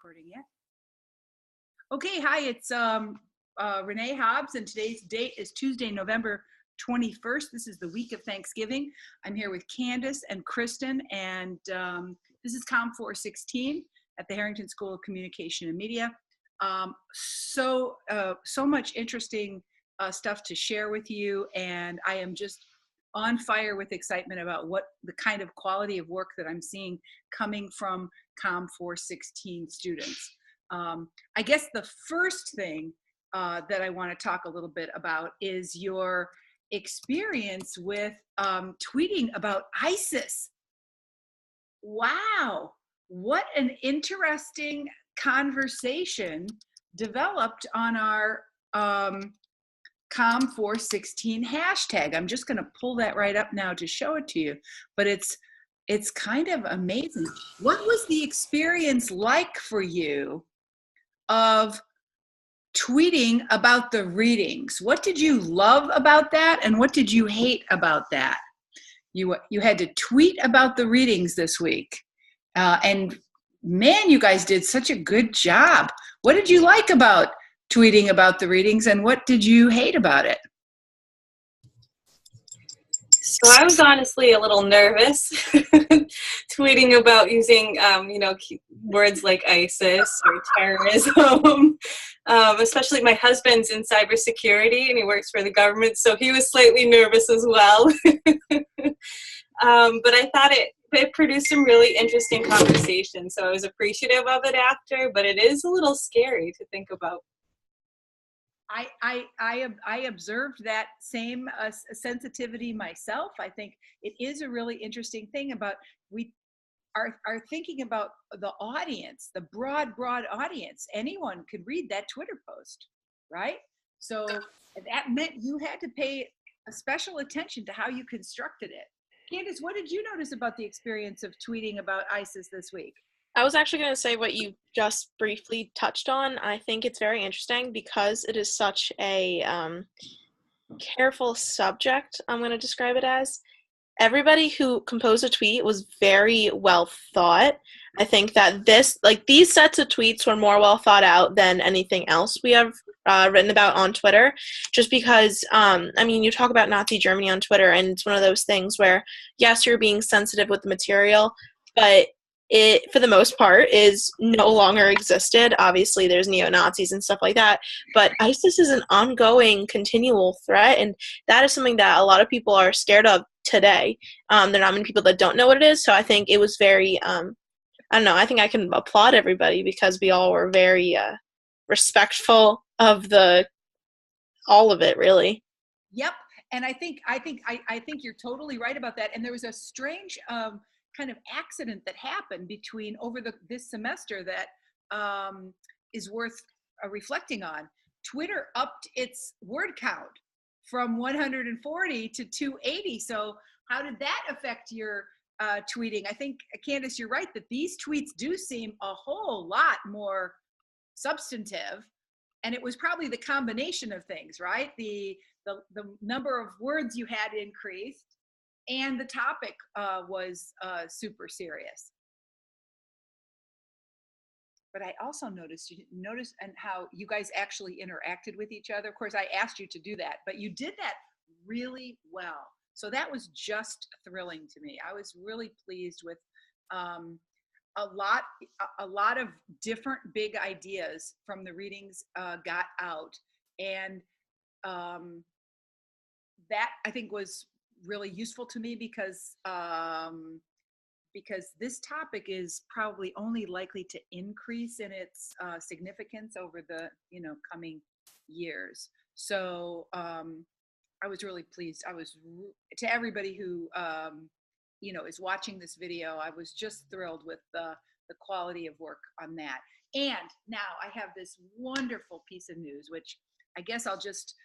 Recording yet? Okay, hi, it's Renee Hobbs, and today's date is Tuesday, November 21st. This is the week of Thanksgiving. I'm here with Candace and Kristen, and this is COM 416 at the Harrington School of Communication and Media. So much interesting stuff to share with you, and I am just on fire with excitement about what the kind of quality of work that I'm seeing coming from COM 416 students. I guess the first thing that I want to talk a little bit about is your experience with tweeting about ISIS. Wow, what an interesting conversation developed on our COM 416 hashtag. I'm just going to pull that right up now to show it to you, but it's kind of amazing. What was the experience like for you of tweeting about the readings? What did you love about that, and what did you hate about that? You had to tweet about the readings this week, and man, you guys did such a good job. What did you like about tweeting about the readings, and what did you hate about it? So I was honestly a little nervous tweeting about using, words like ISIS or terrorism. Especially my husband's in cybersecurity and he works for the government, so he was slightly nervous as well. But I thought it produced some really interesting conversation, so I was appreciative of it after, but it is a little scary to think about. I observed that same sensitivity myself. I think it is a really interesting thing about we are thinking about the audience, the broad audience. Anyone could read that Twitter post, right? So that meant you had to pay a special attention to how you constructed it. Candace, what did you notice about the experience of tweeting about ISIS this week? I was actually going to say what you just briefly touched on. I think it's very interesting because it is such a careful subject, I'm going to describe it as. Everybody who composed a tweet was very well thought. I think that these sets of tweets were more well thought out than anything else we have written about on Twitter, just because, you talk about Nazi Germany on Twitter, and it's one of those things where, yes, you're being sensitive with the material, but it, for the most part, is no longer existed. Obviously, there's neo-Nazis and stuff like that, but ISIS is an ongoing, continual threat, and that is something that a lot of people are scared of today. There are not many people that don't know what it is, so I think it was very, I think I can applaud everybody because we all were very respectful of all of it, really. Yep, and I think you're totally right about that. And there was a strange kind of accident that happened between this semester that is worth reflecting on. Twitter upped its word count from 140 to 280. So how did that affect your tweeting? I think, Candace, you're right that these tweets do seem a whole lot more substantive, and it was probably the combination of things, right? The number of words you had increased, and the topic was super serious. But I also noticed, and how you guys actually interacted with each other. Of course, I asked you to do that, but you did that really well. So that was just thrilling to me. I was really pleased with a lot of different big ideas from the readings got out, and that I think was really useful to me because this topic is probably only likely to increase in its significance over the coming years. So I was really pleased. To everybody who is watching this video, I was just thrilled with the quality of work on that. And now I have this wonderful piece of news, which I guess I'll just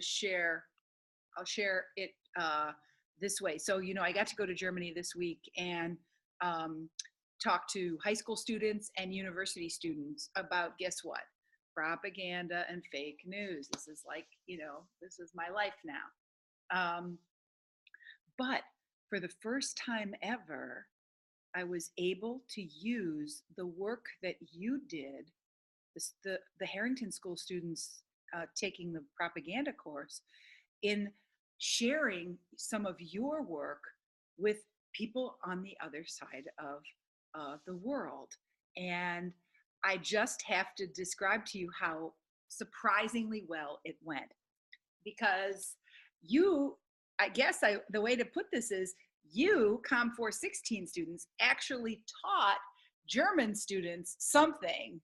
share. I'll share it this way. So, I got to go to Germany this week and talk to high school students and university students about, guess what? Propaganda and fake news. This is like, this is my life now. But for the first time ever, I was able to use the work that you did, the Harrington School students taking the propaganda course, in sharing some of your work with people on the other side of the world. And I just have to describe to you how surprisingly well it went. Because you, I guess the way to put this is, you, Com 416 students, actually taught German students something.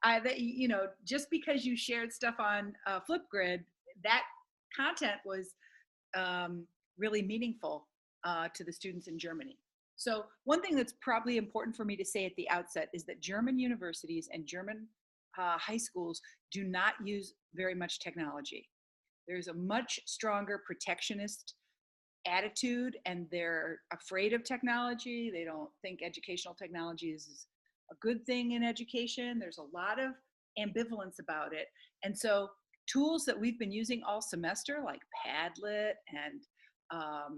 That, you know, just because you shared stuff on Flipgrid, that content was really meaningful to the students in Germany. So one thing that's probably important for me to say at the outset is that German universities and German high schools do not use very much technology. There's a much stronger protectionist attitude, and they're afraid of technology. They don't think educational technology is a good thing in education. There's a lot of ambivalence about it. And so tools that we've been using all semester, like Padlet and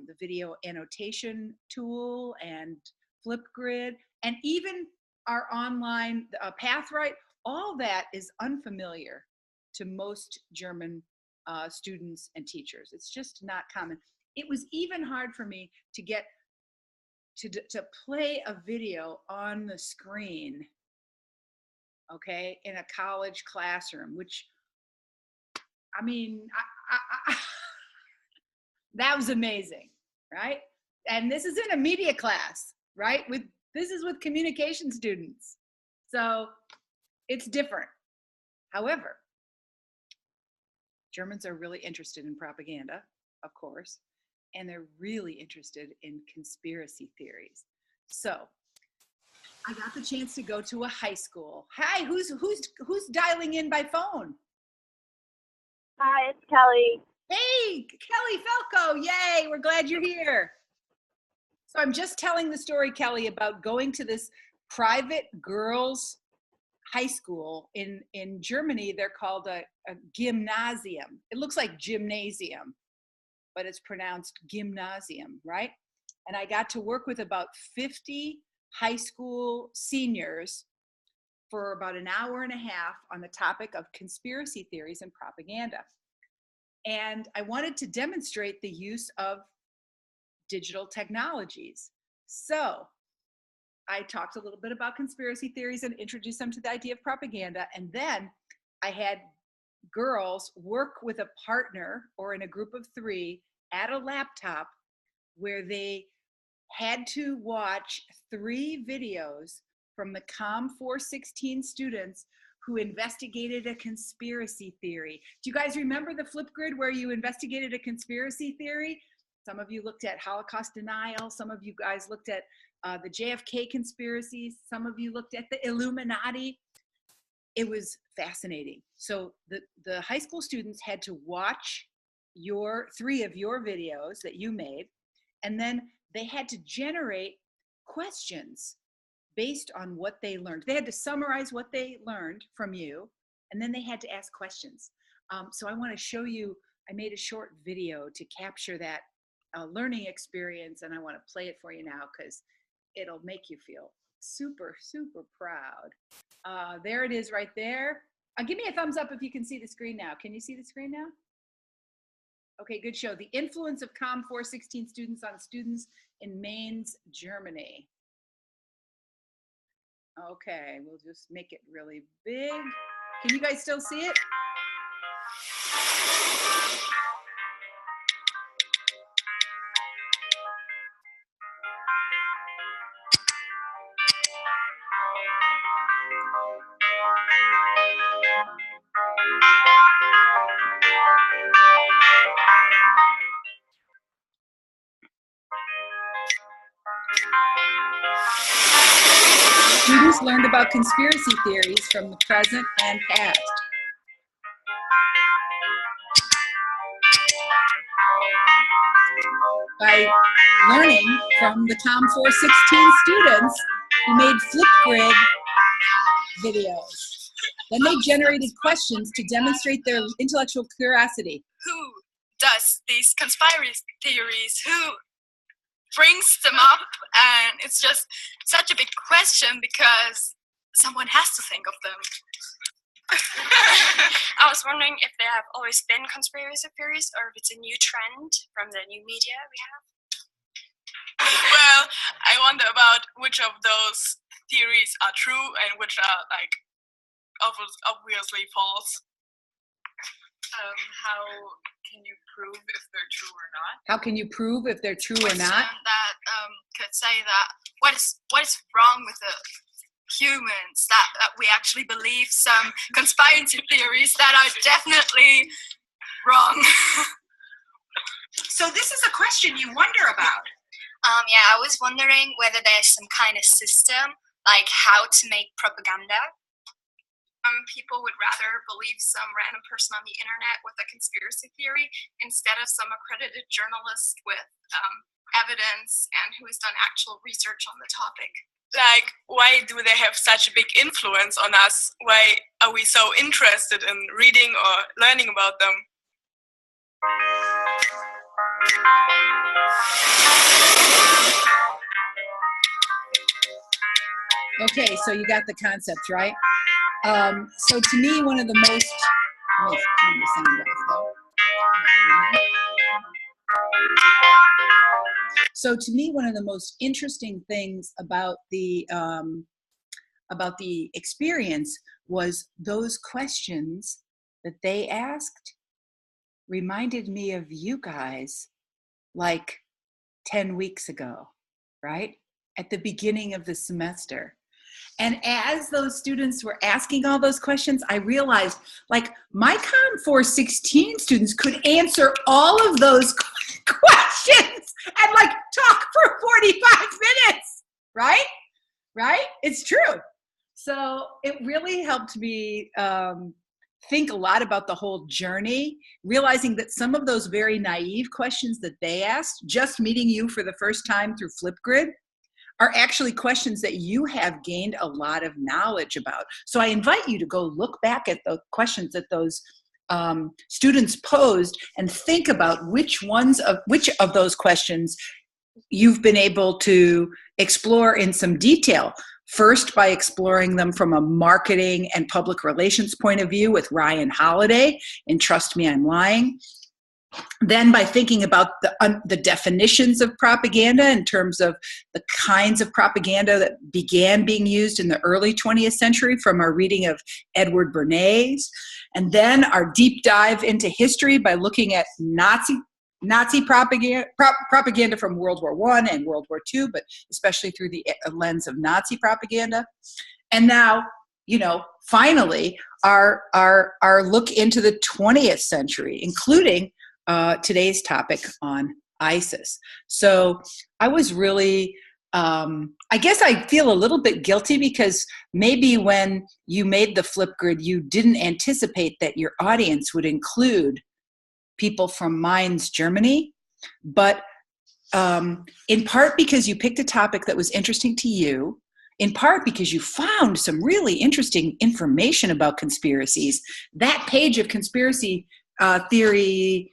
the video annotation tool and Flipgrid, and even our online Pathwrite, all that is unfamiliar to most German students and teachers. It's just not common. It was even hard for me to get to play a video on the screen, okay, in a college classroom, which, I mean, that was amazing, right? And this is in a media class, right? This is with communication students. So it's different. However, Germans are really interested in propaganda, of course, and they're really interested in conspiracy theories. So I got the chance to go to a high school. Hi, who's dialing in by phone? Hi, it's Kelly. Hey, Kelly Falco, yay, we're glad you're here. So I'm just telling the story, Kelly, about going to this private girls' high school in Germany. They're called a gymnasium. It looks like gymnasium, but it's pronounced gymnasium, right? And I got to work with about 50 high school seniors for about an hour and a half on the topic of conspiracy theories and propaganda. And I wanted to demonstrate the use of digital technologies. So I talked a little bit about conspiracy theories and introduced them to the idea of propaganda. And then I had girls work with a partner or in a group of 3 at a laptop where they had to watch 3 videos from the Com 416 students who investigated a conspiracy theory. Do you guys remember the Flipgrid where you investigated a conspiracy theory? Some of you looked at Holocaust denial. Some of you guys looked at the JFK conspiracies. Some of you looked at the Illuminati. It was fascinating. So the high school students had to watch 3 of your videos that you made, and then they had to generate questions based on what they learned. They had to summarize what they learned from you, and then they had to ask questions. So I want to show you, I made a short video to capture that learning experience, and I want to play it for you now because it'll make you feel super, super proud. There it is right there. Give me a thumbs up if you can see the screen now. Can you see the screen now? Okay, good show. The influence of Com 416 students on students in Mainz, Germany. Okay, we'll just make it really big. Can you guys still see it? Students learned about conspiracy theories from the present and past. By learning from the Com 416 students who made Flipgrid videos. Then they generated questions to demonstrate their intellectual curiosity. Who does these conspiracy theories? Who brings them up, and it's just such a big question because someone has to think of them. I was wondering if there have always been conspiracy theories or if it's a new trend from the new media we have. Well, I wonder about which of those theories are true and which are like obviously false. How can you prove if they're true or not? How can you prove if they're true or not? That could say that what is wrong with the humans, that we actually believe some conspiracy theories that are definitely wrong. So this is a question you wonder about. Yeah, I was wondering whether there's some kind of system, like how to make propaganda. People would rather believe some random person on the internet with a conspiracy theory instead of some accredited journalist with evidence and who has done actual research on the topic. Like, why do they have such a big influence on us? Why are we so interested in reading or learning about them? Okay, so you got the concept, right? So to me, one of the most... Wait, turn the sound off, though. So to me, one of the most interesting things about the experience was those questions that they asked reminded me of you guys like 10 weeks ago, right? At the beginning of the semester. And as those students were asking all those questions, I realized like my Com 416 students could answer all of those questions and like talk for 45 minutes, right? Right? It's true. So it really helped me think a lot about the whole journey, realizing that some of those very naive questions that they asked, just meeting you for the first time through Flipgrid, are actually questions that you have gained a lot of knowledge about. So I invite you to go look back at the questions that those students posed and think about which of those questions you've been able to explore in some detail. First, by exploring them from a marketing and public relations point of view with Ryan Holiday in Trust Me, I'm Lying. Then by thinking about the definitions of propaganda in terms of the kinds of propaganda that began being used in the early 20th century from our reading of Edward Bernays. And then our deep dive into history by looking at Nazi propaganda from World War I and World War II, but especially through the lens of Nazi propaganda. And now, finally, our look into the 20th century, including today's topic on ISIS. So I was really, I guess I feel a little bit guilty because maybe when you made the Flipgrid, you didn't anticipate that your audience would include people from Mainz, Germany, but in part because you picked a topic that was interesting to you, in part because you found some really interesting information about conspiracies. That page of conspiracy theory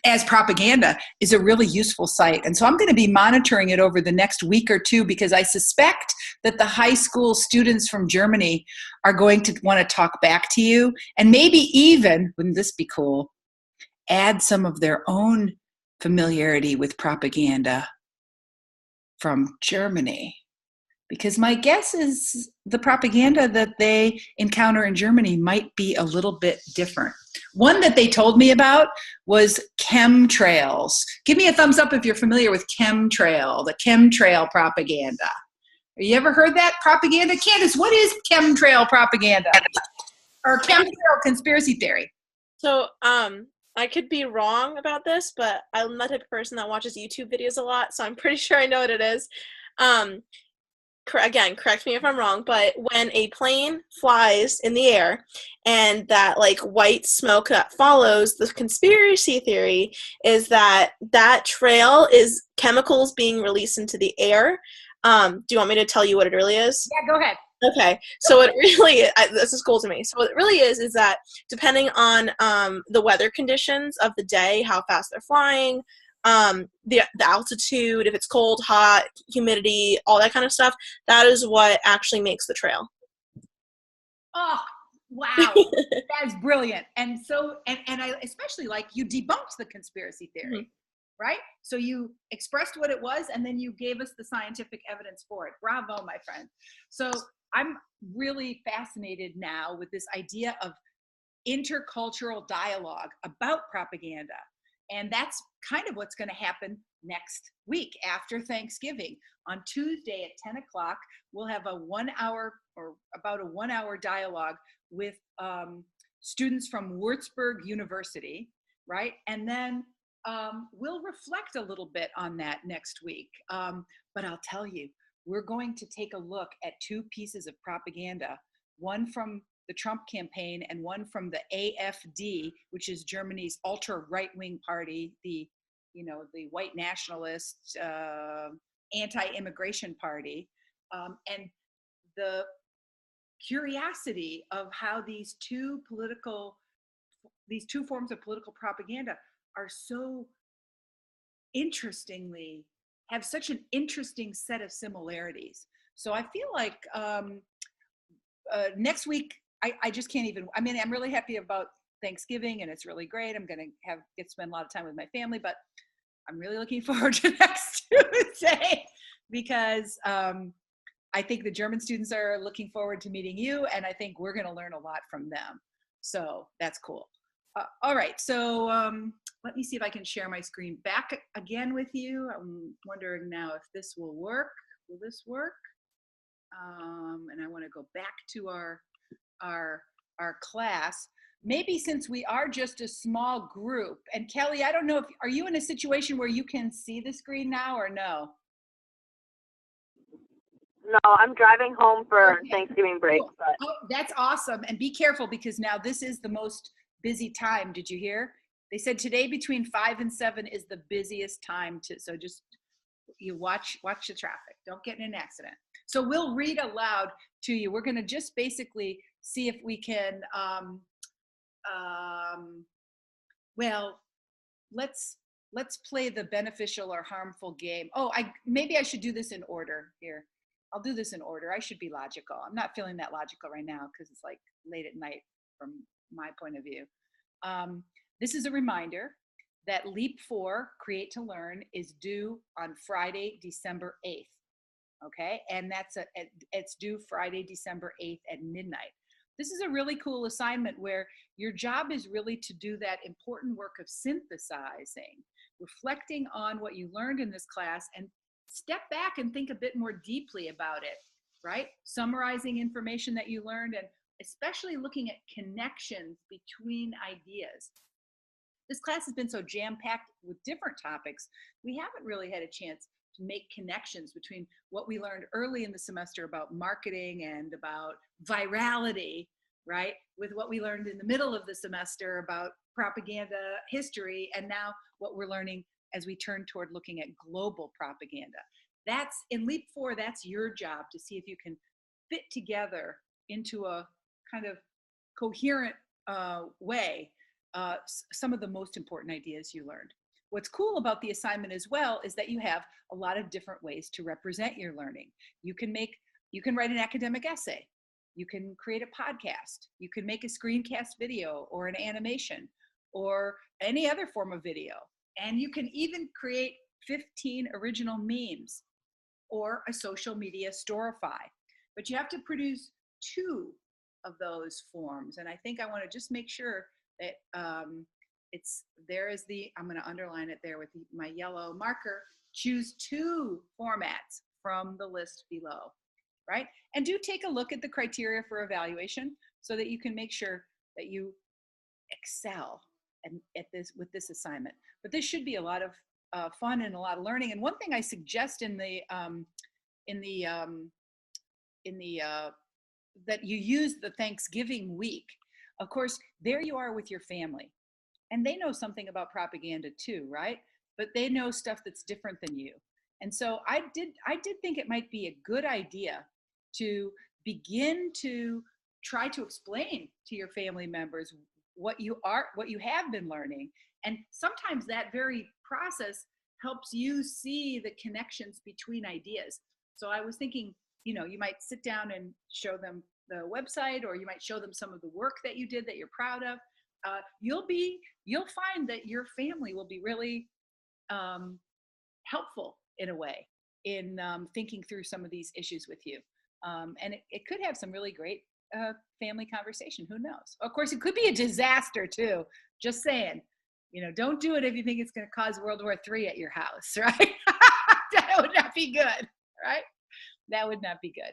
as propaganda is a really useful site. And so I'm going to be monitoring it over the next week or two because I suspect that the high school students from Germany are going to want to talk back to you and maybe even, wouldn't this be cool, add some of their own familiarity with propaganda from Germany. Because my guess is the propaganda that they encounter in Germany might be a little bit different. One that they told me about was chemtrails. Give me a thumbs up if you're familiar with chemtrail, the chemtrail propaganda. Have you ever heard that propaganda? Candace, what is chemtrail propaganda? Or chemtrail conspiracy theory? So, I could be wrong about this, but I'm the type of person that watches YouTube videos a lot, so I'm pretty sure I know what it is. Again, correct me if I'm wrong, but when a plane flies in the air and that like white smoke that follows, the conspiracy theory is that that trail is chemicals being released into the air. Do you want me to tell you what it really is? Yeah, go ahead. Okay, so it really, this is cool to me. So what it really is that depending on the weather conditions of the day, how fast they're flying, the altitude, if it's cold, hot, humidity, all that kind of stuff, that is what actually makes the trail. Oh, wow. That's brilliant. And so, and I especially like you debunked the conspiracy theory, right? So you expressed what it was, and then you gave us the scientific evidence for it. Bravo, my friend. So I'm really fascinated now with this idea of intercultural dialogue about propaganda. And that's kind of what's going to happen next week after Thanksgiving. On Tuesday at 10 o'clock, we'll have a 1 hour or about a 1 hour dialogue with students from Würzburg University, right? And then we'll reflect a little bit on that next week. But I'll tell you, we're going to take a look at two pieces of propaganda, one from the Trump campaign and one from the AfD, which is Germany's ultra right-wing party, the white nationalist, anti-immigration party, and the curiosity of how these two forms of political propaganda are so interestingly have such an interesting set of similarities. So I feel like next week, I just can't even, I mean, I'm really happy about Thanksgiving and it's really great. I'm going to get to spend a lot of time with my family, but I'm really looking forward to next Tuesday because I think the German students are looking forward to meeting you, and I think we're going to learn a lot from them. So that's cool. All right, so let me see if I can share my screen back again with you. I'm wondering now if this will work. Will this work? And I want to go back to our class. Maybe since we are just a small group, and Kelly, I don't know if, are you in a situation where you can see the screen now or no? No, I'm driving home for Okay. Thanksgiving break. Cool. But Oh, that's awesome. And be careful because now this is the most busy time. Did you hear? They said today between 5 and 7 is the busiest time so just you watch the traffic. Don't get in an accident. So we'll read aloud to you. We're going to just basically see if we can, well, let's play the beneficial or harmful game. Oh, maybe I should do this in order here. I'll do this in order. I should be logical. I'm not feeling that logical right now because it's like late at night from my point of view. This is a reminder that Leap 4, Create to Learn, is due on Friday, December 8th. Okay, and it's due Friday, December 8th at midnight. This is a really cool assignment where your job is really to do that important work of synthesizing, reflecting on what you learned in this class, and step back and think a bit more deeply about it, right? Summarizing information that you learned and especially looking at connections between ideas. This class has been so jam-packed with different topics, we haven't really had a chance to make connections between what we learned early in the semester about marketing and about virality, right, with what we learned in the middle of the semester about propaganda history, and now what we're learning as we turn toward looking at global propaganda. That's in Leap 4, that's your job to see if you can fit together into a kind of coherent way some of the most important ideas you learned. What's cool about the assignment as well is that you have a lot of different ways to represent your learning. You can write an academic essay. You can create a podcast. You can make a screencast video or an animation or any other form of video. And you can even create 15 original memes or a social media storify. But you have to produce 2 of those forms. And I think I want to just make sure that I'm going to underline it there with my yellow marker. Choose 2 formats from the list below, right? And do take a look at the criteria for evaluation so that you can make sure that you excel with this assignment. But this should be a lot of fun and a lot of learning. And one thing I suggest that you use the Thanksgiving week. Of course, there you are with your family, and they know something about propaganda too, right? But they know stuff that's different than you. And so I did think it might be a good idea to begin to try to explain to your family members what you have been learning. And sometimes that very process helps you see the connections between ideas. So I was thinking, you know, you might sit down and show them the website, or you might show them some of the work that you did that you're proud of. You'll find that your family will be really helpful in a way in thinking through some of these issues with you. And it could have some really great family conversation. Who knows? Of course, it could be a disaster too. Just saying, you know, don't do it if you think it's going to cause World War III at your house, right? That would not be good, right? That would not be good.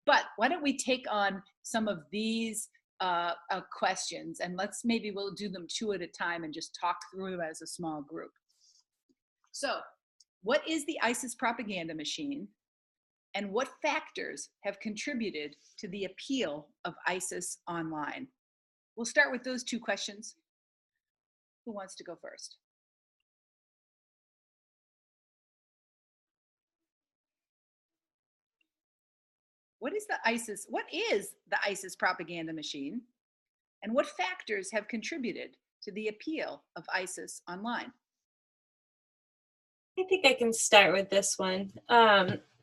But why don't we take on some of these questions, and we'll do them two at a time and just talk through them as a small group. So, what is the ISIS propaganda machine, and what factors have contributed to the appeal of ISIS online? We'll start with those two questions. Who wants to go first? What is the ISIS propaganda machine, and what factors have contributed to the appeal of ISIS online? I think I can start with this one.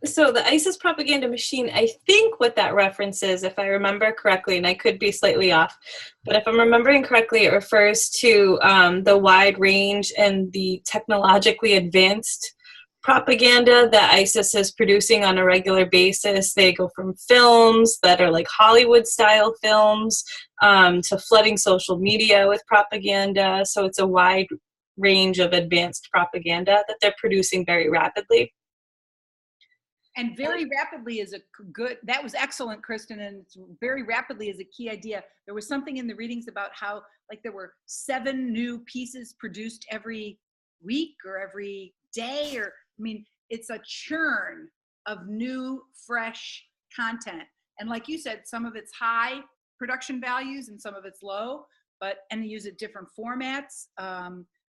So the ISIS propaganda machine, I think what that references, if I remember correctly, and I could be slightly off, but if I'm remembering correctly, it refers to the wide range and the technologically advanced propaganda that ISIS is producing on a regular basis. They go from films that are like Hollywood-style films to flooding social media with propaganda. So it's a wide range of advanced propaganda that they're producing very rapidly. And very rapidly is that was excellent, Kristen, and very rapidly is a key idea. There was something in the readings about how like there were 7 new pieces produced every week or every day, or I mean, it's a churn of new, fresh content. And like you said, some of it's high production values and some of it's low, and they use it different formats.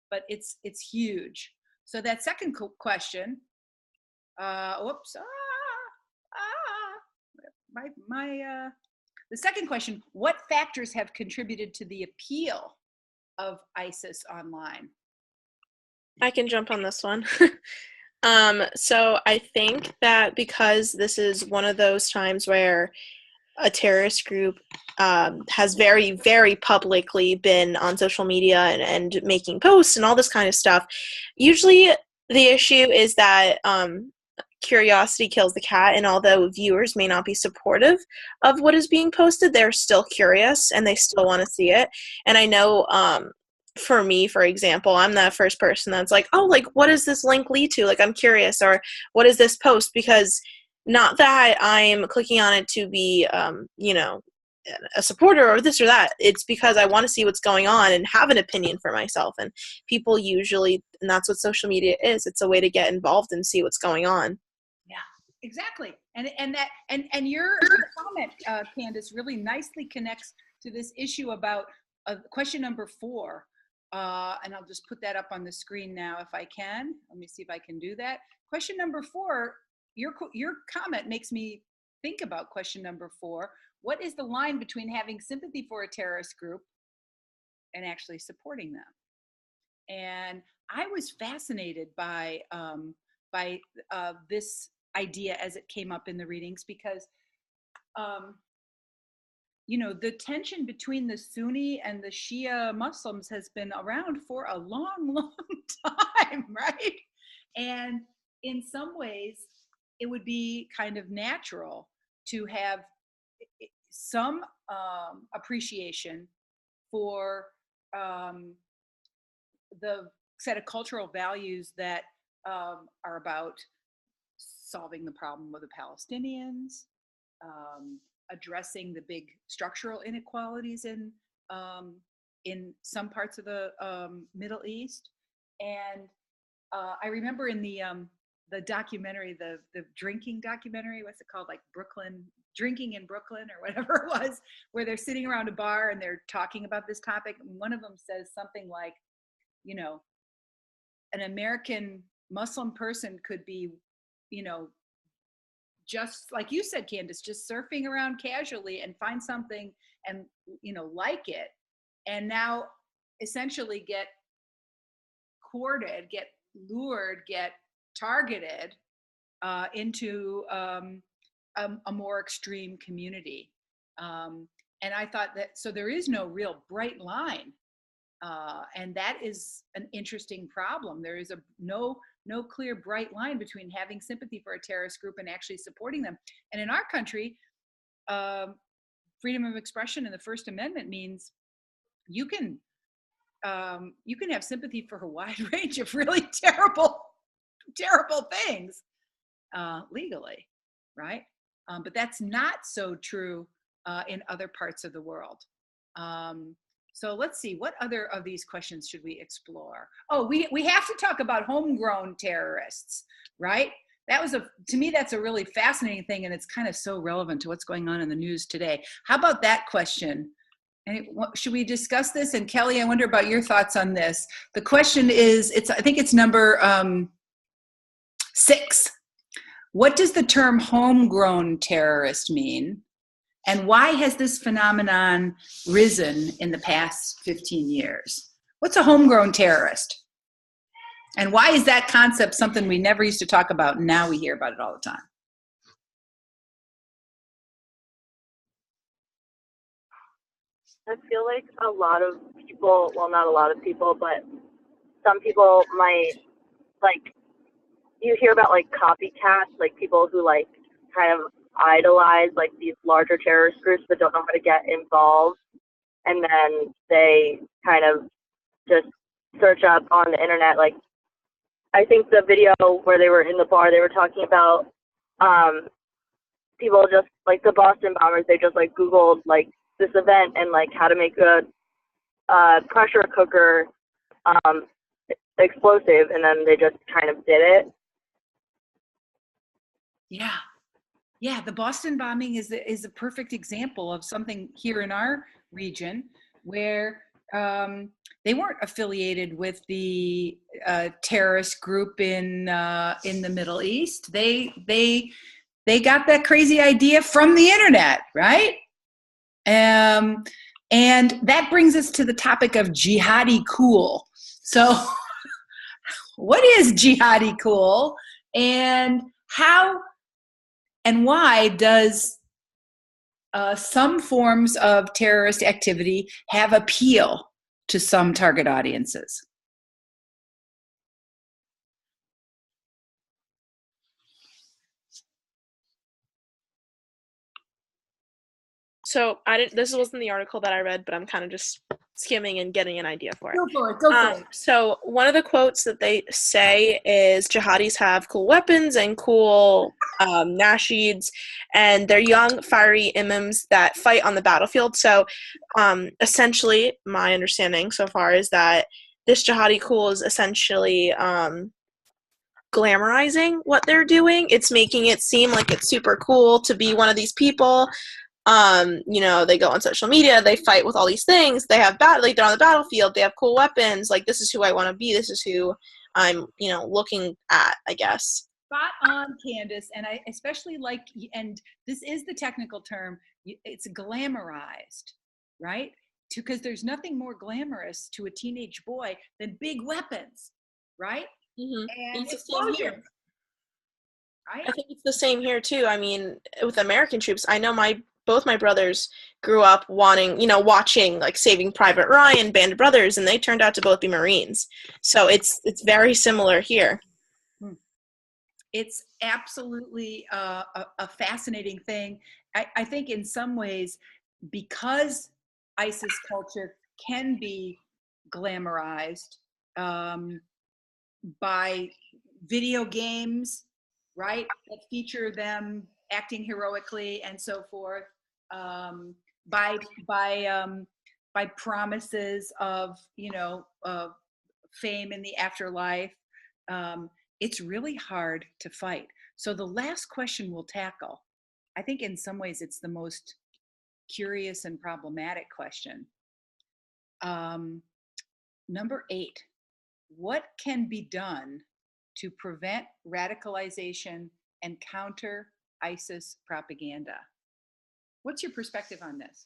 But it's huge. So that second question, the second question, what factors have contributed to the appeal of ISIS online? I can jump on this one. So I think that because this is one of those times where a terrorist group has very, very publicly been on social media and making posts and all this kind of stuff. Usually the issue is that curiosity kills the cat, and although viewers may not be supportive of what is being posted, they're still curious and they still want to see it. And I know for me, for example, I'm that first person that's like, oh, like, what does this link lead to? Like, I'm curious, or what is this post? Because not that I'm clicking on it to be, you know, a supporter or this or that. It's because I want to see what's going on and have an opinion for myself. And people usually, and that's what social media is. It's a way to get involved and see what's going on. Yeah, exactly. And your comment, Candace, really nicely connects to this issue about question number 4. And I'll just put that up on the screen now if I can. Let me see if I can do that. Question number 4. Your comment makes me think about question number 4. What is the line between having sympathy for a terrorist group and actually supporting them? And I was fascinated by this idea as it came up in the readings because, you know, the tension between the Sunni and the Shia Muslims has been around for a long, long time, right? And in some ways, it would be kind of natural to have some appreciation for the set of cultural values that are about solving the problem with the Palestinians, addressing the big structural inequalities in some parts of the Middle East. And I remember in the documentary, the drinking documentary, what's it called, like Drinking in Brooklyn or whatever it was, where they're sitting around a bar and they're talking about this topic. And one of them says something like, you know, an American Muslim person could be, you know, just like you said, Candace, just surfing around casually and find something and, you know, like it and now essentially get courted, get lured, get targeted into a more extreme community. And I thought that, so there is no real bright line. And that is an interesting problem. There is no clear bright line between having sympathy for a terrorist group and actually supporting them. And in our country, freedom of expression in the First Amendment means you can have sympathy for a wide range of really terrible things legally, right? But that's not so true in other parts of the world. So let's see, what other of these questions should we explore? Oh, we have to talk about homegrown terrorists, right? That was to me, that's a really fascinating thing, and it's kind of so relevant to what's going on in the news today. How about that question? And should we discuss this? And Kelly, I wonder about your thoughts on this. The question is, I think it's number 6. What does the term homegrown terrorist mean? And why has this phenomenon risen in the past 15 years? What's a homegrown terrorist? And why is that concept something we never used to talk about, and now we hear about it all the time? I feel like a lot of people, well, not a lot of people, but some people might, like, you hear about, like, copycats, like people who, like, kind of idolize, like, these larger terrorist groups but don't know how to get involved. And then they kind of just search up on the internet. Like, I think the video where they were in the bar, they were talking about people just, like, the Boston bombers, they just, like, Googled, like, this event and, like, how to make a pressure cooker explosive, and then they just kind of did it. Yeah, the Boston bombing is a perfect example of something here in our region where they weren't affiliated with the terrorist group in the Middle East. They got that crazy idea from the internet, right? And that brings us to the topic of jihadi cool. So what is jihadi cool, and how and why does some forms of terrorist activity have appeal to some target audiences? So this wasn't the article that I read, but I'm kind of just skimming and getting an idea for it. Go for it. Go for it. So one of the quotes that they say is jihadis have cool weapons and cool nasheeds, and they're young, fiery imams that fight on the battlefield. So essentially, my understanding so far is that this jihadi cool is essentially glamorizing what they're doing. It's making it seem like it's super cool to be one of these people. They go on social media, they fight with all these things, they're on the battlefield, they have cool weapons, like, this is who I want to be, this is who I'm, looking at, I guess. Spot on, Candace, and I especially like, and this is the technical term, it's glamorized, right? Because there's nothing more glamorous to a teenage boy than big weapons, right? Mm-hmm. And it's the same here. Right? I think it's the same here too. I mean, with American troops, I know both my brothers grew up watching like Saving Private Ryan, Band of Brothers, and they turned out to both be Marines. So it's very similar here. It's absolutely a fascinating thing. I think in some ways, because ISIS culture can be glamorized by video games, right, that feature them acting heroically and so forth, by promises of fame in the afterlife. It's really hard to fight. So the last question we'll tackle, I think in some ways it's the most curious and problematic question. Number 8, what can be done to prevent radicalization and counter ISIS propaganda? What's your perspective on this?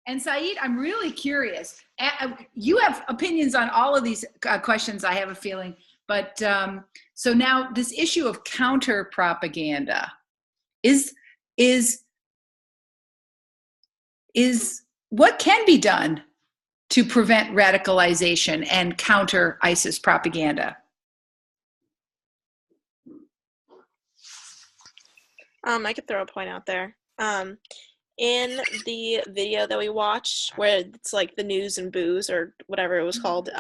And Saeed, I'm really curious. You have opinions on all of these questions, I have a feeling. But so now this issue of counter propaganda is what can be done to prevent radicalization and counter ISIS propaganda? I could throw a point out there. In the video that we watched, where it's like the news and booze or whatever it was called,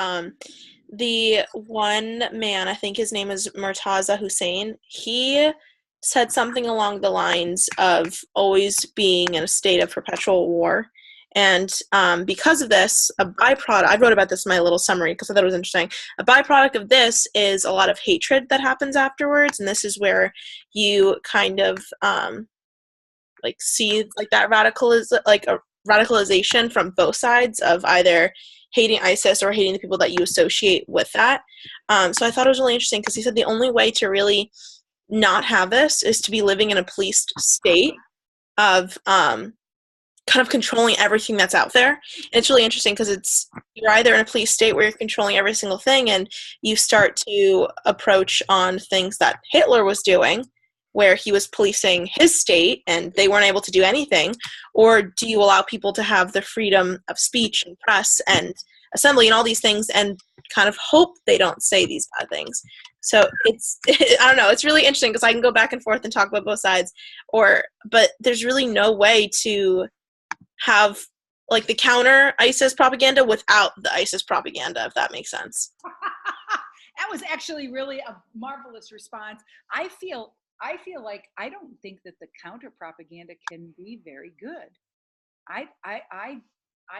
the one man, I think his name is Murtaza Hussein, he said something along the lines of always being in a state of perpetual war. And because of this, a byproduct, I wrote about this in my little summary because I thought it was interesting. A byproduct of this is a lot of hatred that happens afterwards. And this is where you kind of like see like that radicalization from both sides of either hating ISIS or hating the people that you associate with that. So I thought it was really interesting because he said the only way to really not have this is to be living in a policed state of kind of controlling everything that's out there. And it's really interesting because you're either in a police state where you're controlling every single thing and you start to approach on things that Hitler was doing, where he was policing his state and they weren't able to do anything, or do you allow people to have the freedom of speech and press and assembly and all these things and kind of hope they don't say these bad things? So it's, I don't know, it's really interesting because I can go back and forth and talk about both sides, but there's really no way to have like the counter ISIS propaganda without the ISIS propaganda, if that makes sense. That was actually really a marvelous response. I feel like I don't think that the counter propaganda can be very good. I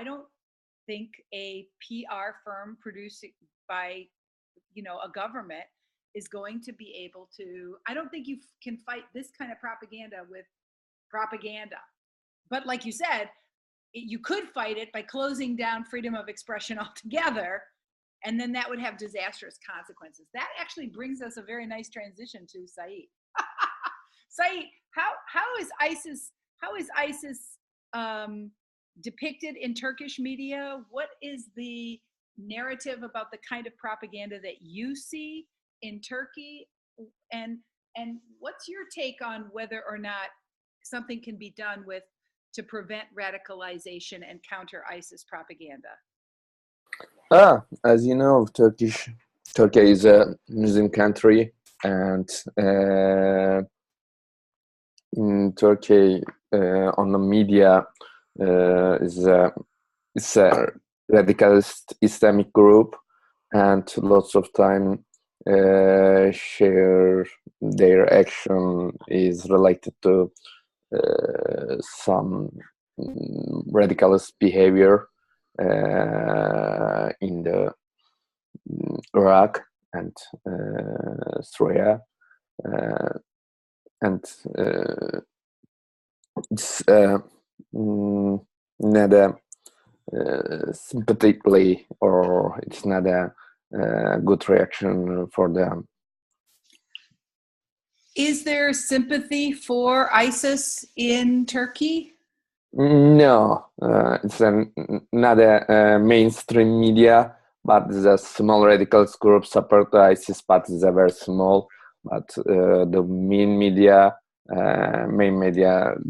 don't think a PR firm produced by a government is going to be able to. I don't think you can fight this kind of propaganda with propaganda. But like you said, you could fight it by closing down freedom of expression altogether, and then that would have disastrous consequences. That actually brings us a very nice transition to Saeed. Saeed, how is ISIS depicted in Turkish media? What is the narrative about the kind of propaganda that you see in Turkey, and what's your take on whether or not something can be done to prevent radicalization and counter ISIS propaganda? As you know, Turkey is a Muslim country, and in Turkey, on the media, it's a radicalist Islamic group, and lots of time share their action is related to some radicalist behavior in the Iraq and Syria, and it's not a sympathetically, or it's not a good reaction for them. Is there sympathy for ISIS in Turkey? No, it's not a mainstream media, but the small radicals group support ISIS, but it's very small. But the main media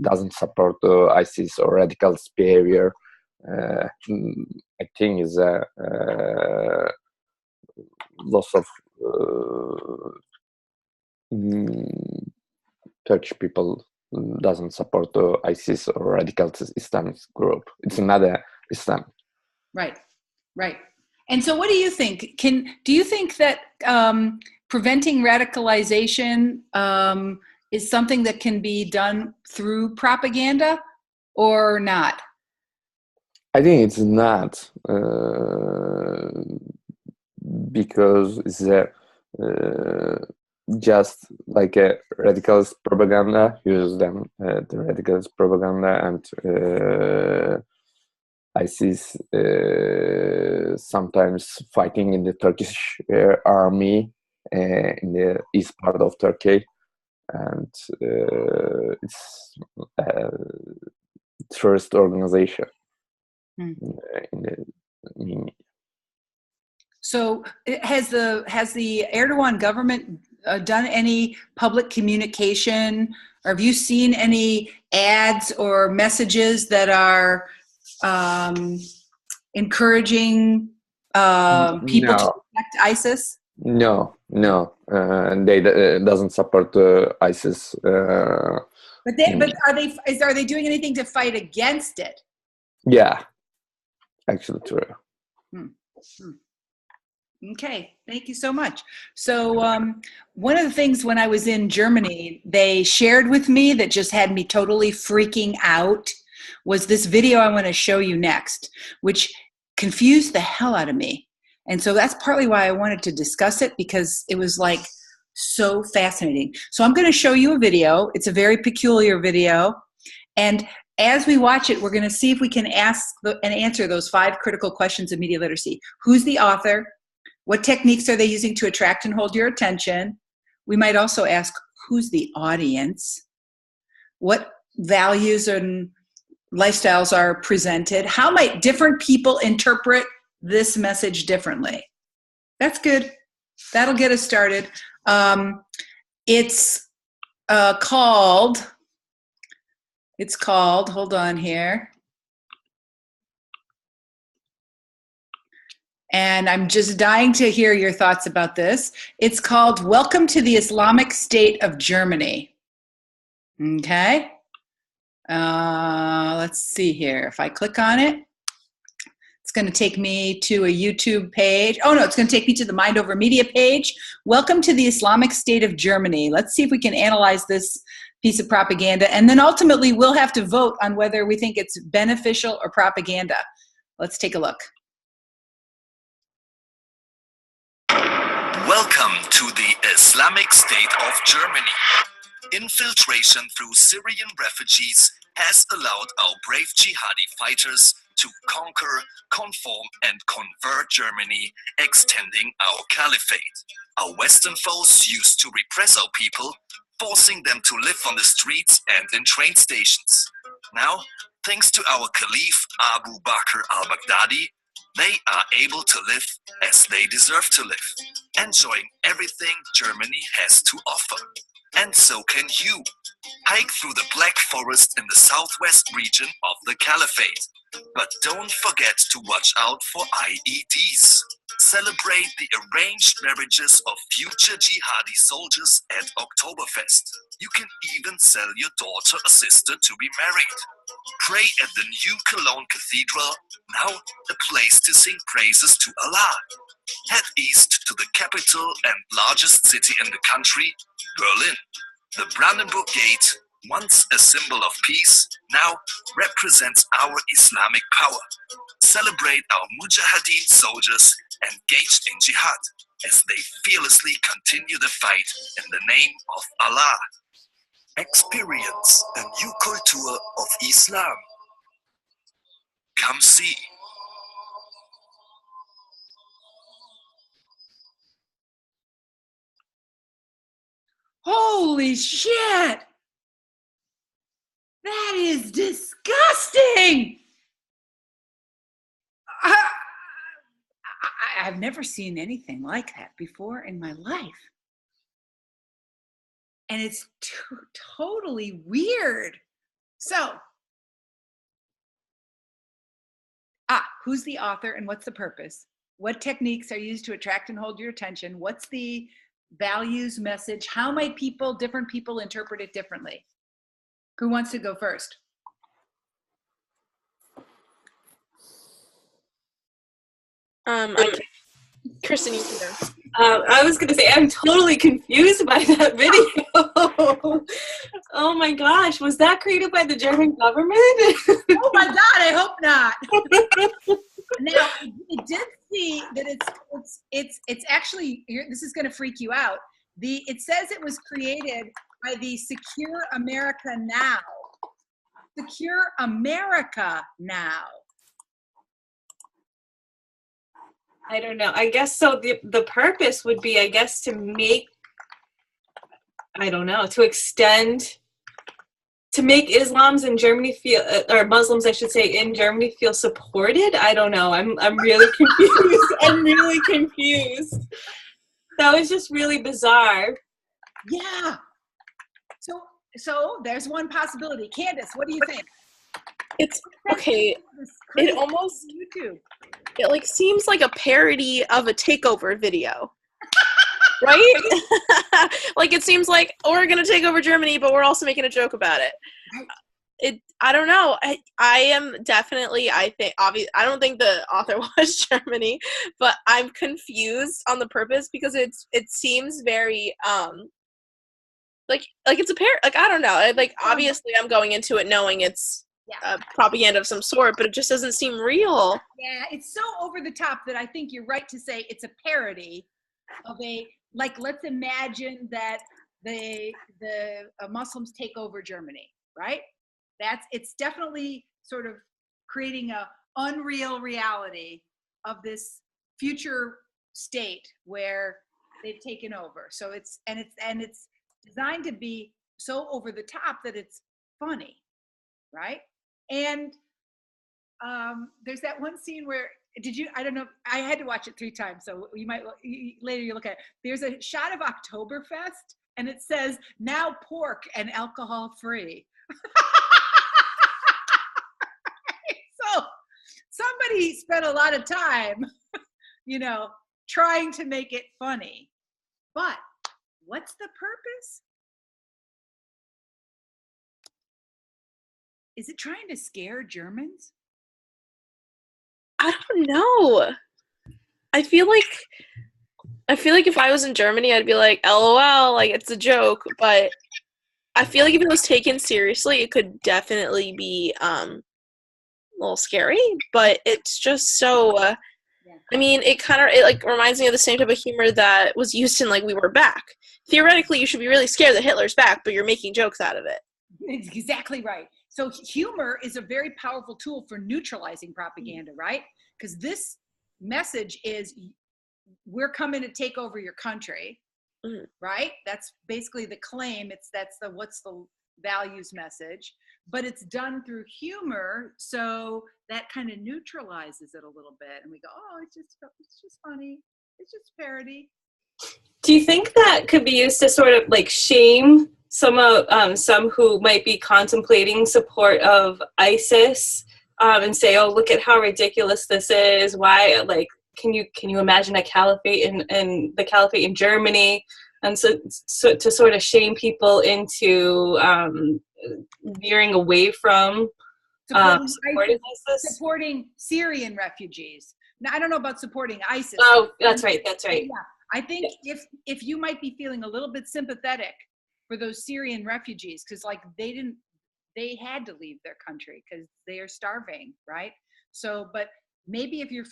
doesn't support ISIS or radicals behavior. I think is lots of Turkish people doesn't support ISIS or radical Islamic group. It's another Islam. Right. And so what do you think? Do you think that preventing radicalization is something that can be done through propaganda or not? I think it's not, because it's just like a radicalist propaganda, use them, the radicalist propaganda, and ISIS sometimes fighting in the Turkish army in the east part of Turkey, and it's a terrorist organization. Hmm. in the media. So has the Erdogan government done any public communication, or have you seen any ads or messages that are encouraging people to No, protect ISIS? no, no. They doesn't support ISIS. But are they doing anything to fight against it? Yeah, actually true. Hmm. Hmm. Okay, thank you so much. So one of the things when I was in Germany, they shared with me that just had me totally freaking out was this video I want to show you next, which confused the hell out of me. And so that's partly why I wanted to discuss it, because it was like so fascinating. So I'm going to show you a video. It's a very peculiar video. And as we watch it, we're going to see if we can ask and answer those 5 critical questions of media literacy. Who's the author? What techniques are they using to attract and hold your attention? We might also ask, who's the audience? What values and lifestyles are presented? How might different people interpret this message differently? That's good. That'll get us started. It's called, hold on here. And I'm just dying to hear your thoughts about this. It's called Welcome to the Islamic State of Germany. Okay. Let's see here. If I click on it, it's going to take me to a YouTube page. Oh, no, it's going to take me to the Mind Over Media page. Welcome to the Islamic State of Germany. Let's see if we can analyze this piece of propaganda. And then ultimately, we'll have to vote on whether we think it's beneficial or propaganda. Let's take a look. Welcome to the Islamic State of Germany. Infiltration through Syrian refugees has allowed our brave jihadi fighters to conquer, conform, and convert Germany, extending our caliphate. Our Western foes used to repress our people, forcing them to live on the streets and in train stations. Now, thanks to our Caliph Abu Bakr al-Baghdadi, they are able to live as they deserve to live, enjoying everything Germany has to offer. And so can you. Hike through the Black Forest in the southwest region of the Caliphate. But don't forget to watch out for IEDs. Celebrate the arranged marriages of future jihadi soldiers at Oktoberfest. You can even sell your daughter or sister to be married. Pray at the new Cologne Cathedral, now a place to sing praises to Allah. Head east to the capital and largest city in the country, Berlin. The Brandenburg Gate, once a symbol of peace, now represents our Islamic power. Celebrate our Mujahideen soldiers engaged in jihad as they fearlessly continue the fight in the name of Allah. Experience a new culture of Islam. Come see. Holy shit! That is disgusting! I've never seen anything like that before in my life. And it's totally weird. So, who's the author and what's the purpose? What techniques are used to attract and hold your attention? What's the values message? How might different people interpret it differently? Who wants to go first? Kristen, you can go. I was going to say, I'm totally confused by that video. Oh my gosh, was that created by the German government? Oh my God, I hope not. Now, I did see that it's actually, this is going to freak you out. It says it was created by the Secure America Now. Secure America Now. I don't know. I guess so. The purpose would be, I guess, to make, I don't know, to extend to make Islams in Germany feel, or Muslims, I should say, in Germany feel supported. I don't know. I'm really confused. I'm really confused. That was just really bizarre. Yeah. So there's one possibility. Candace, what do you think? It's okay. It almost YouTube. It like seems like a parody of a takeover video. Right? Like it seems like we're gonna take over Germany, but we're also making a joke about it. I don't know. I am definitely, I don't think the author was Germany, but I'm confused on the purpose because it seems very like it's a like I don't know. Like obviously I'm going into it knowing it's propaganda of some sort, but it just doesn't seem real. Yeah, it's so over the top that I think you're right to say it's a parody of a, like, let's imagine that the Muslims take over Germany, right? It's definitely sort of creating a unreal reality of this future state where they've taken over. So it's designed to be so over the top that it's funny, right? And there's that one scene where, I don't know, I had to watch it 3 times, so later you look at it. There's a shot of Oktoberfest, and it says, now pork and alcohol free. So somebody spent a lot of time, trying to make it funny. But what's the purpose? Is it trying to scare Germans? I don't know. I feel like if I was in Germany, I'd be like, LOL, like it's a joke. But I feel like if it was taken seriously, it could definitely be a little scary. But it's just so. I mean, it like reminds me of the same type of humor that was used in like We Were Back. Theoretically, you should be really scared that Hitler's back, but you're making jokes out of it. Exactly right. So humor is a very powerful tool for neutralizing propaganda, right? Because this message is, we're coming to take over your country, right? That's basically the claim. What's the values message, but it's done through humor. So that kind of neutralizes it a little bit. And we go, oh, it's just funny. It's just parody. Do you think that could be used to sort of like shame some who might be contemplating support of ISIS, and say, "Oh, look at how ridiculous this is. Why? Like, can you imagine a caliphate in the caliphate in Germany?" And so to sort of shame people into veering away from supporting Syrian refugees. Now, I don't know about supporting ISIS. Oh, that's right. Yeah. I think if you might be feeling a little bit sympathetic for those Syrian refugees, because like they had to leave their country because they are starving, right? So, but maybe if you're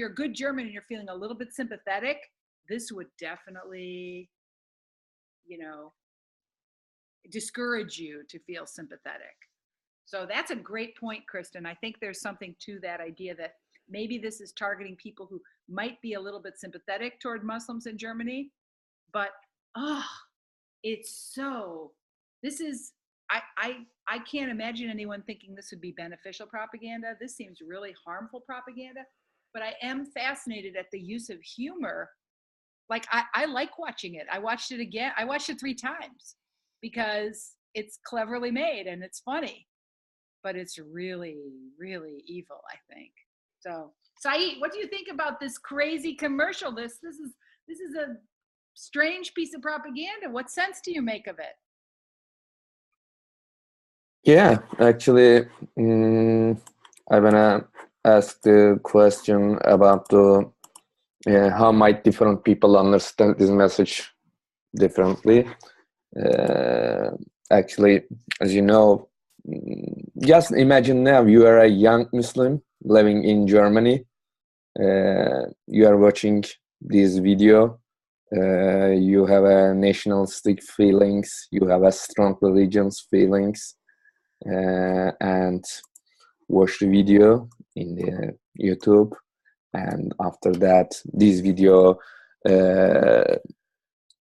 a good German and you're feeling a little bit sympathetic, this would definitely, discourage you to feel sympathetic. So that's a great point, Kristen. I think there's something to that idea that maybe this is targeting people who might be a little bit sympathetic toward Muslims in Germany, but I can't imagine anyone thinking this would be beneficial propaganda. This seems really harmful propaganda, but I am fascinated at the use of humor. Like I like watching it. I watched it again. I watched it 3 times because it's cleverly made and it's funny, but it's really, really evil, I think. So, Saeed, what do you think about this crazy commercial? This is a strange piece of propaganda. What sense do you make of it? Yeah, actually, I wanna ask the question about how might different people understand this message differently. Actually, as you know, just imagine now you are a young Muslim living in Germany. You are watching this video. You have a nationalistic feelings. You have a strong religious feelings, and watch the video in the YouTube. And after that, this video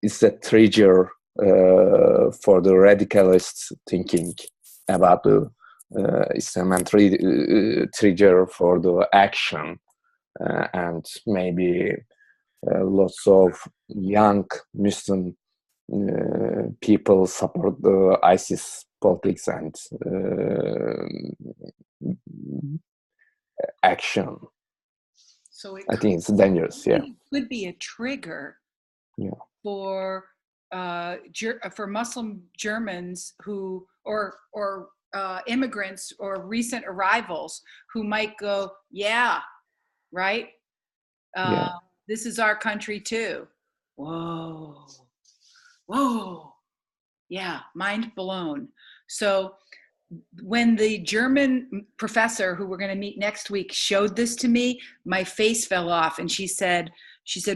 is a trigger for the radicalist thinking. about the Islamic trigger for the action, and maybe lots of young Muslim people support the ISIS politics and action. So I think it's dangerous. Yeah, it could be a trigger for Muslim Germans who or immigrants or recent arrivals who might go, yeah, right. This is our country too. Whoa. Yeah, mind blown. So when the German professor who we're going to meet next week showed this to me, my face fell off, and she said,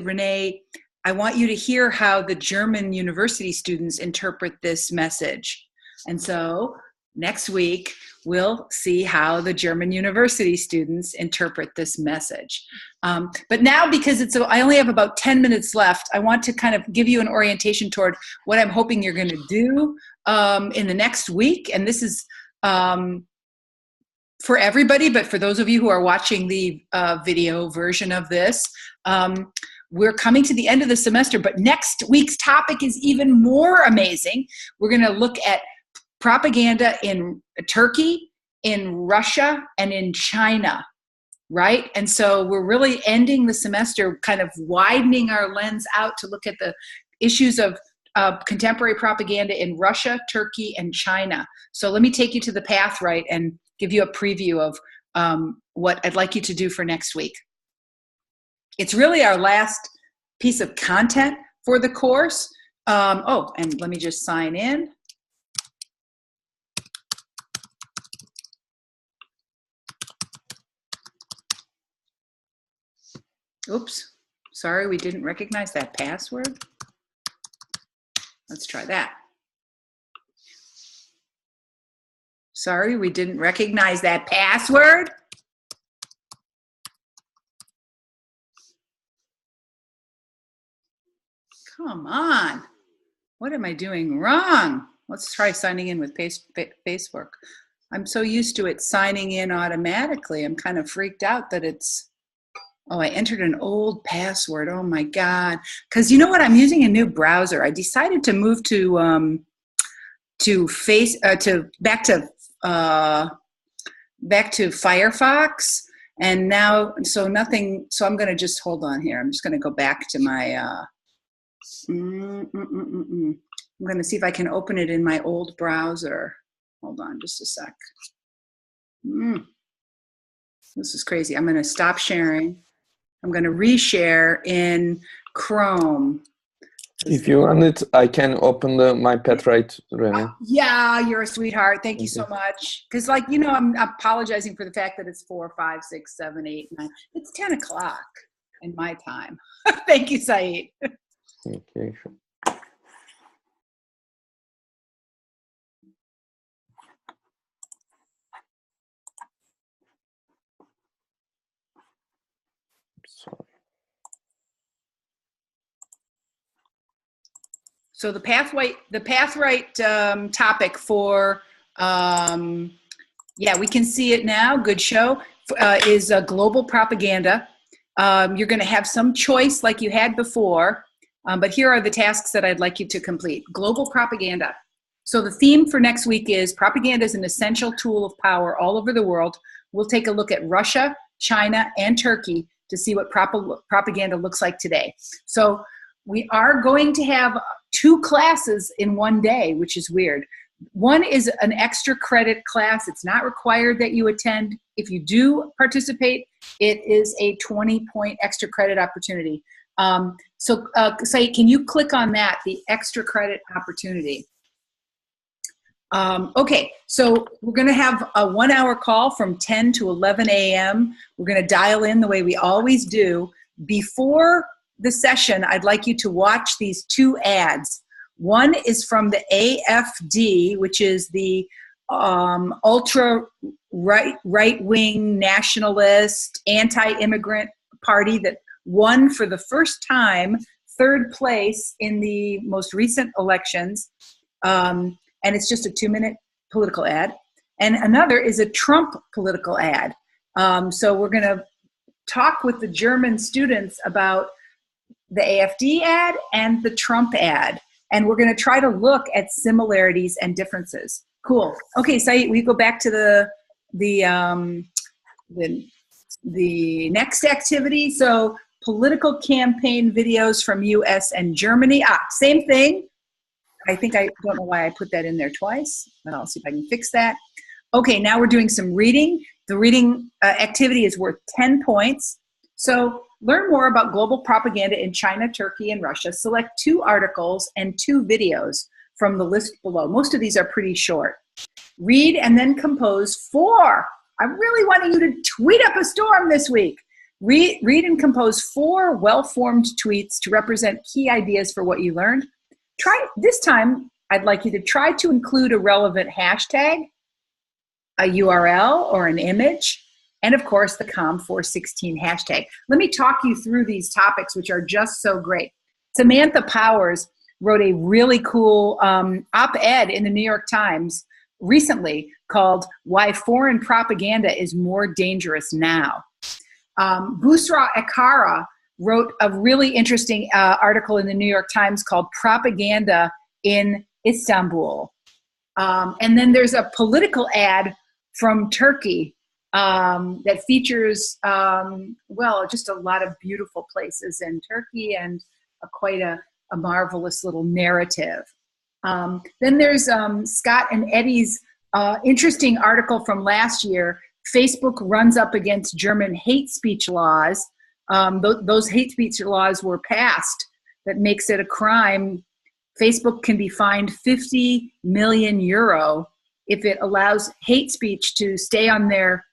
Renee, I want you to hear how the German university students interpret this message. And so next week, we'll see how the German university students interpret this message. But now, because I only have about 10 minutes left, I want to kind of give you an orientation toward what I'm hoping you're going to do in the next week. And this is for everybody, but for those of you who are watching the video version of this, we're coming to the end of the semester, but next week's topic is even more amazing. We're going to look at propaganda in Turkey, in Russia, and in China, right? And so we're really ending the semester kind of widening our lens out to look at the issues of contemporary propaganda in Russia, Turkey, and China. So let me take you to the path right and give you a preview of what I'd like you to do for next week. It's really our last piece of content for the course. And let me just sign in. Oops, sorry, we didn't recognize that password. Let's try that. Sorry, we didn't recognize that password. Come on, what am I doing wrong? Let's try signing in with Facebook. I'm so used to it signing in automatically. I'm kind of freaked out that it's, oh, I entered an old password. Oh my God. Because you know what? I'm using a new browser. I decided to move back to Firefox. And now, so I'm going to just hold on here. I'm just going to go back to my, I'm going to see if I can open it in my old browser. Hold on just a sec. This is crazy. I'm going to stop sharing. I'm going to reshare in Chrome. If you want it, I can open my pet right, Renee. Yeah, you're a sweetheart. Thank you so much. Because, like, you know, I'm apologizing for the fact that it's 4, 5, 6, 7, 8, 9. It's 10 o'clock in my time. Thank you, Saeed. Okay, sure. Sorry. So the path right topic for, we can see it now, good show, is global propaganda. You're going to have some choice like you had before, but here are the tasks that I'd like you to complete. Global propaganda. So the theme for next week is propaganda is an essential tool of power all over the world. We'll take a look at Russia, China, and Turkey to see what propaganda looks like today. So we are going to have 2 classes in one day, which is weird. One is an extra credit class. It's not required that you attend. If you do participate, it is a 20-point extra credit opportunity. Saeed, can you click on that, the extra credit opportunity? Okay, so we're going to have a 1-hour call from 10 to 11 a.m. We're going to dial in the way we always do. Before the session, I'd like you to watch these 2 ads. One is from the AFD, which is the ultra right-wing nationalist anti-immigrant party that won for the first time 3rd place in the most recent elections. And it's just a 2-minute political ad. and another is a Trump political ad. So we're going to talk with the German students about the AFD ad and the Trump ad. And we're going to try to look at similarities and differences. Cool. Okay, Saeed, we go back to the next activity. So political campaign videos from US and Germany. Same thing. I don't know why I put that in there twice, but I'll see if I can fix that. Okay, now we're doing some reading. The reading activity is worth 10 points. So learn more about global propaganda in China, Turkey, and Russia. Select 2 articles and 2 videos from the list below. Most of these are pretty short. Read and then compose 4. I'm really wanting you to tweet up a storm this week. Read and compose 4 well-formed tweets to represent key ideas for what you learned. This time, I'd like you to try to include a relevant hashtag, a URL or an image, and of course the COM416 hashtag. Let me talk you through these topics, which are just so great. Samantha Powers wrote a really cool op-ed in the New York Times recently called Why Foreign Propaganda is More Dangerous Now. Busra Ekara wrote a really interesting article in the New York Times called Propaganda in Istanbul. And then there's a political ad from Turkey that features, just a lot of beautiful places in Turkey and quite a marvelous little narrative. Then there's Scott and Eddie's interesting article from last year. Facebook runs up against German hate speech laws. Those hate speech laws were passed that makes it a crime. Facebook can be fined 50 million euro if it allows hate speech to stay on their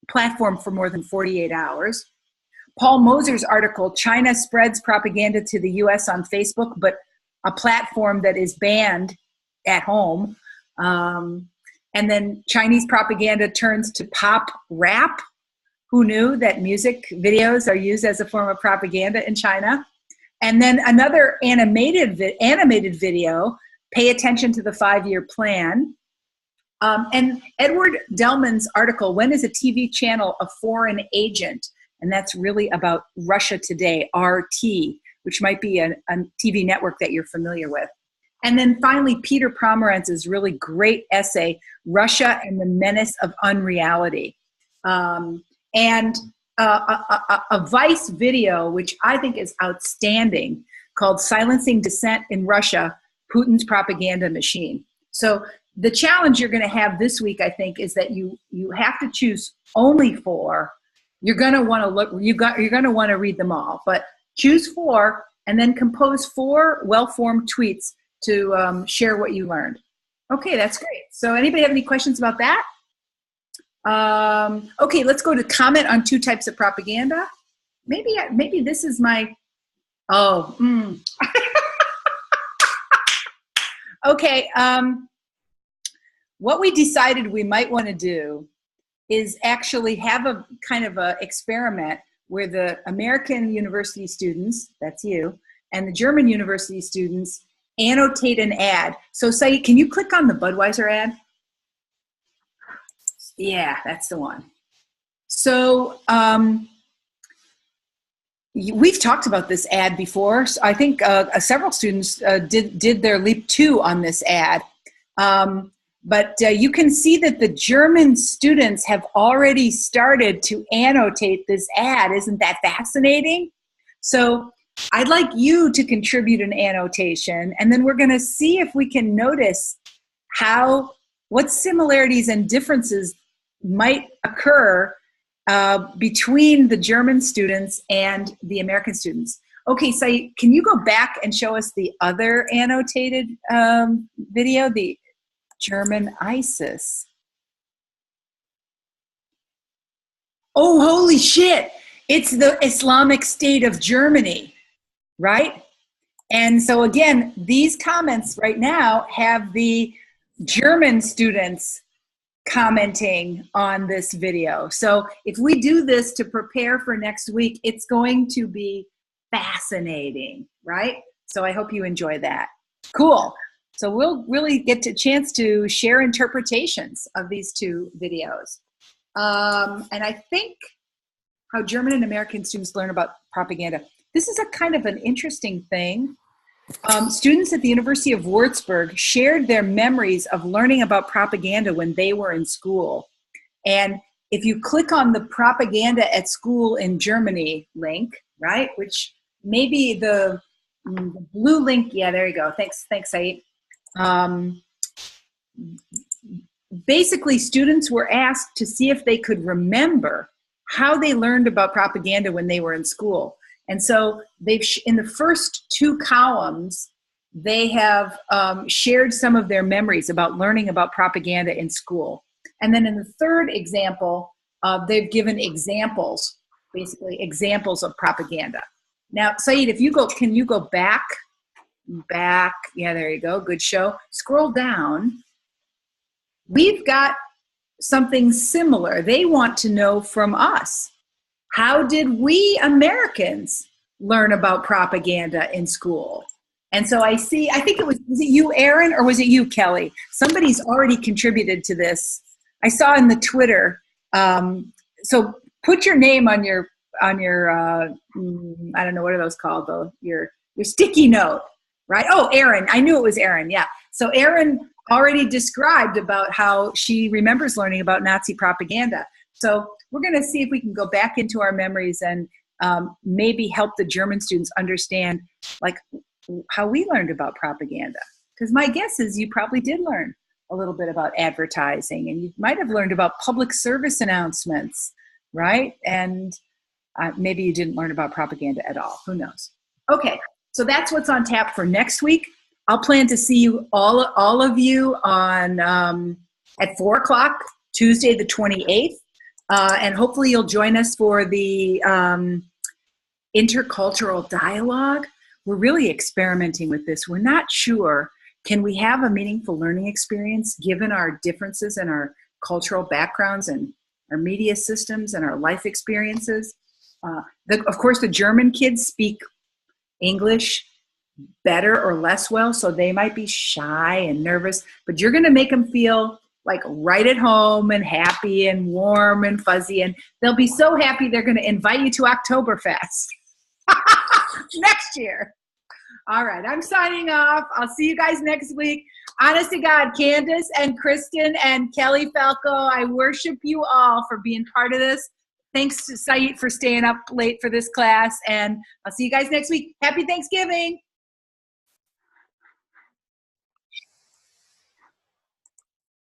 platform for more than 48 hours. Paul Moser's article, China Spreads Propaganda to the US on Facebook, but a platform that is banned at home. And then Chinese propaganda turns to pop rap. Who knew that music videos are used as a form of propaganda in China? And then another animated video, Pay Attention to the 5-Year Plan. And Edward Delman's article, When is a TV channel a foreign agent? And that's really about Russia Today, RT, which might be a TV network that you're familiar with. And then finally, Peter Pomerantz's really great essay, Russia and the Menace of Unreality. And a Vice video, which I think is outstanding, called Silencing Dissent in Russia, Putin's Propaganda Machine. So the challenge you're going to have this week, I think, is that you have to choose only 4. You're going to want to look. You're going to want to read them all, but choose 4 and then compose 4 well-formed tweets to share what you learned. Okay, that's great. So anybody have any questions about that? Okay, let's go to comment on 2 types of propaganda. Maybe this is my, Okay, what we decided we might want to do is actually have a kind of a experiment where the American university students, that's you, and the German university students annotate an ad. So Saeed, can you click on the Budweiser ad? Yeah, that's the one. So we've talked about this ad before. So I think several students did their Leap 2 on this ad. But you can see that the German students have already started to annotate this ad. Isn't that fascinating? So I'd like you to contribute an annotation, and then we're going to see if we can notice what similarities and differences might occur between the German students and the American students. Okay, so can you go back and show us the other annotated video, the German ISIS? Oh, holy shit. It's the Islamic State of Germany, right? And so again, these comments right now have the German students commenting on this video. So if we do this to prepare for next week, it's going to be fascinating, right? So I hope you enjoy that. Cool. So we'll really get a chance to share interpretations of these two videos. And I think how German and American students learn about propaganda. This is a kind of an interesting thing. Students at the University of Würzburg shared their memories of learning about propaganda when they were in school. And if you click on the propaganda at school in Germany link, right, which maybe the blue link, yeah, there you go. Thanks, Saeed. Basically, students were asked to see if they could remember how they learned about propaganda when they were in school. And so they've, in the first two columns, they have shared some of their memories about learning about propaganda in school. And then in the third example, they've given examples, basically examples of propaganda. Now, Saeed, if you go, can you go back? Back, yeah, there you go, good show. Scroll down. We've got something similar. They want to know from us, how did we Americans learn about propaganda in school? And so I think was it you, Aaron, or was it you, Kelly? Somebody's already contributed to this. I saw in the Twitter. So put your name on your I don't know, what are those called though? Your sticky note, right? Oh, Aaron, I knew it was Aaron, yeah. So Aaron already described about how she remembers learning about Nazi propaganda. So we're gonna see if we can go back into our memories and maybe help the German students understand like how we learned about propaganda. Because my guess is you probably did learn a little bit about advertising, and you might have learned about public service announcements, right? And maybe you didn't learn about propaganda at all. Who knows? Okay, so that's what's on tap for next week. I'll plan to see you all of you on at 4 o'clock, Tuesday the 28th. And hopefully you'll join us for the intercultural dialogue. We're really experimenting with this. We're not sure, can we have a meaningful learning experience given our differences in our cultural backgrounds and our media systems and our life experiences? Of course, the German kids speak English better or less well, so they might be shy and nervous, but you're gonna make them feel like right at home and happy and warm and fuzzy, and they'll be so happy they're gonna invite you to Oktoberfest next year. All right, I'm signing off. I'll see you guys next week. Honest to God, Candace and Kristen and Kelly Falco, I worship you all for being part of this. Thanks to Saeed for staying up late for this class, and I'll see you guys next week. Happy Thanksgiving.